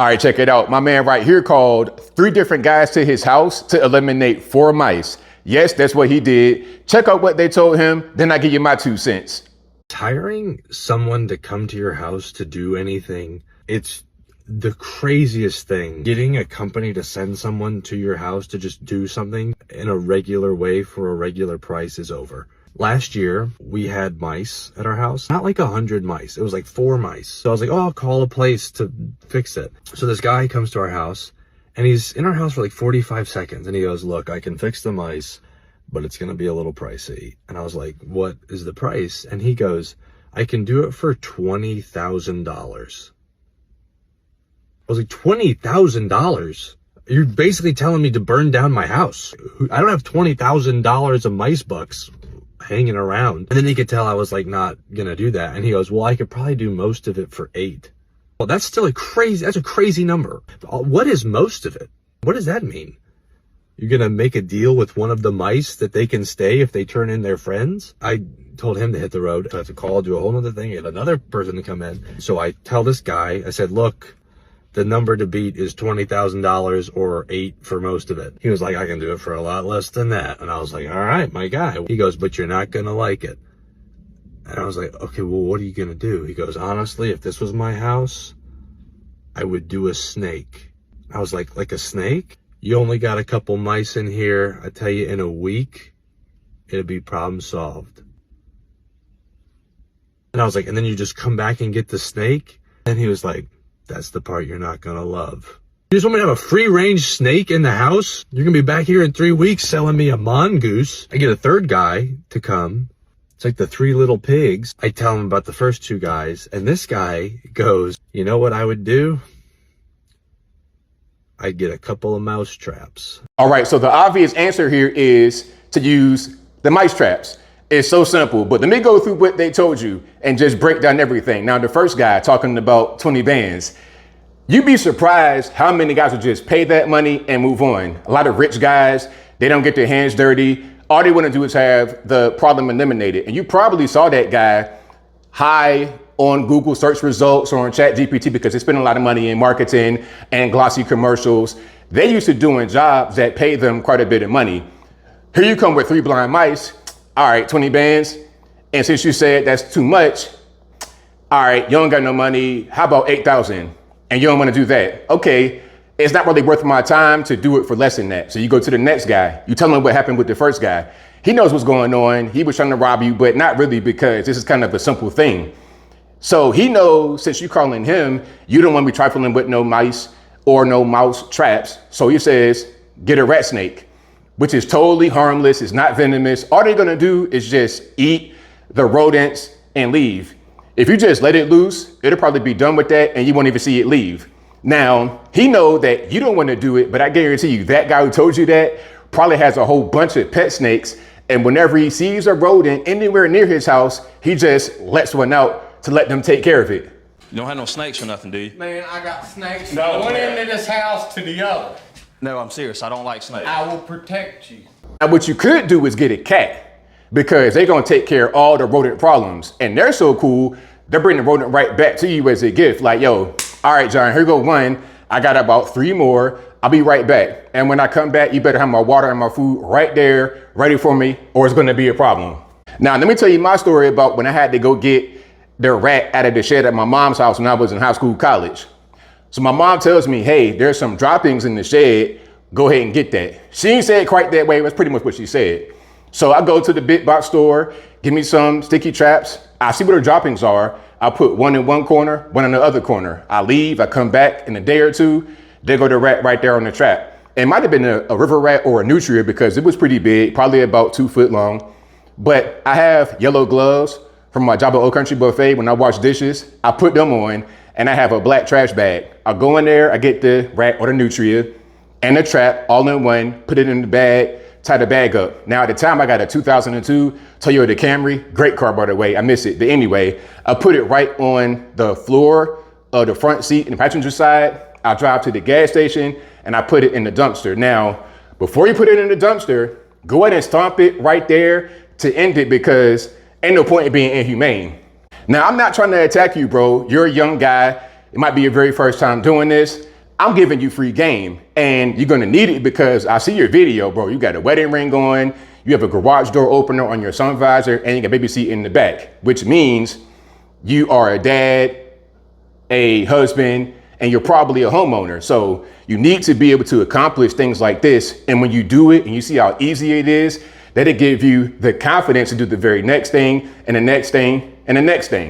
All right, check it out. My man right here called 3 different guys to his house to eliminate 4 mice. Yes, that's what he did. Check out what they told him, then I give you my 2 cents. Hiring someone to come to your house to do anything, it's the craziest thing. Getting a company to send someone to your house to just do something in a regular way for a regular price is over. Last year, we had mice at our house. Not like 100 mice. It was like 4 mice. So I was like, oh, I'll call a place to fix it. So this guy comes to our house, and he's in our house for like 45 seconds. And he goes, look, I can fix the mice, but it's going to be a little pricey. And I was like, what is the price? And he goes, I can do it for $20,000. I was like, $20,000? You're basically telling me to burn down my house. I don't have $20,000 of mice bucks hanging around. And then he could tell I was like not gonna do that. And he goes, well, I could probably do most of it for 8. Well, that's still that's a crazy number. What is most of it? What does that mean? You're gonna make a deal with one of the mice that they can stay if they turn in their friends? I told him to hit the road. I have to call, do a whole other thing, get another person to come in. So I tell this guy, I said, look, the number to beat is $20,000 or 8 for most of it. He was like, I can do it for a lot less than that. And I was like, all right, my guy. He goes, but you're not going to like it. And I was like, okay, well, what are you going to do? He goes, honestly, if this was my house, I would do a snake. I was like a snake? You only got a couple mice in here. I tell you, in a week, it'll be problem solved. And I was like, and then you just come back and get the snake? And he was like, that's the part you're not gonna love. You just want me to have a free-range snake in the house? You're gonna be back here in 3 weeks selling me a mongoose. I get a third guy to come. It's like the 3 little pigs. I tell him about the first 2 guys, and this guy goes, you know what I would do? I'd get a couple of mouse traps. All right, so the obvious answer here is to use the mice traps. It's so simple, but let me go through what they told you and just break down everything. Now, the first guy talking about 20 bands, you'd be surprised how many guys will just pay that money and move on. A lot of rich guys, they don't get their hands dirty. All they want to do is have the problem eliminated. And you probably saw that guy high on Google search results or on ChatGPT because they spend a lot of money in marketing and glossy commercials. They used to doing jobs that pay them quite a bit of money. Here you come with 3 blind mice. All right, 20 bands. And since you said that's too much, all right, you don't got no money. How about 8,000? And you don't want to do that. Okay, it's not really worth my time to do it for less than that. So you go to the next guy. You tell him what happened with the first guy. He knows what's going on. He was trying to rob you, but not really because this is kind of a simple thing. So he knows since you're calling him, you don't want to be trifling with no mice or no mouse traps. So he says, get a rat snake, which is totally harmless. It's not venomous. All they're gonna do is just eat the rodents and leave. If you just let it loose, it'll probably be done with that and you won't even see it leave. Now, he knows that you don't wanna do it, but I guarantee you that guy who told you that probably has a whole bunch of pet snakes. And whenever he sees a rodent anywhere near his house, he just lets one out to let them take care of it. You don't have no snakes or nothing, do you? Man, I got snakes from one end of this house to the other. No, I'm serious. I don't like snakes. I will protect you. Now, what you could do is get a cat because they're gonna take care of all the rodent problems. And they're so cool, they're bringing the rodent right back to you as a gift. Like, yo, all right, John, here go 1. I got about 3 more. I'll be right back. And when I come back, you better have my water and my food right there, ready for me, or it's gonna be a problem. Now, let me tell you my story about when I had to go get the rat out of the shed at my mom's house when I was in high school, college. So my mom tells me, hey, there's some droppings in the shed. Go ahead and get that. She didn't say it quite that way. It was pretty much what she said. So I go to the big box store, give me some sticky traps. I see what her droppings are. I put 1 in one corner, 1 in the other corner. I leave, I come back in a day or 2. There go the rat right there on the trap. It might have been a river rat or a nutria because it was pretty big, probably about 2 foot long. But I have yellow gloves from my job at Old Country Buffet when I wash dishes. I put them on and I have a black trash bag. I go in there, I get the rat or the nutria and the trap all in one, put it in the bag, tie the bag up. Now at the time I got a 2002 Toyota Camry, great car by the way, I miss it. But anyway, I put it right on the floor of the front seat and the passenger side. I drive to the gas station and I put it in the dumpster. Now, before you put it in the dumpster, go ahead and stomp it right there to end it because ain't no point in being inhumane. Now, I'm not trying to attack you, bro. You're a young guy. It might be your very first time doing this. I'm giving you free game, and you're gonna need it because I see your video, bro. You got a wedding ring on, you have a garage door opener on your sun visor, and you got baby seat in the back, which means you are a dad, a husband, and you're probably a homeowner. So you need to be able to accomplish things like this. And when you do it and you see how easy it is, that'll give you the confidence to do the very next thing and the next thing and the next thing.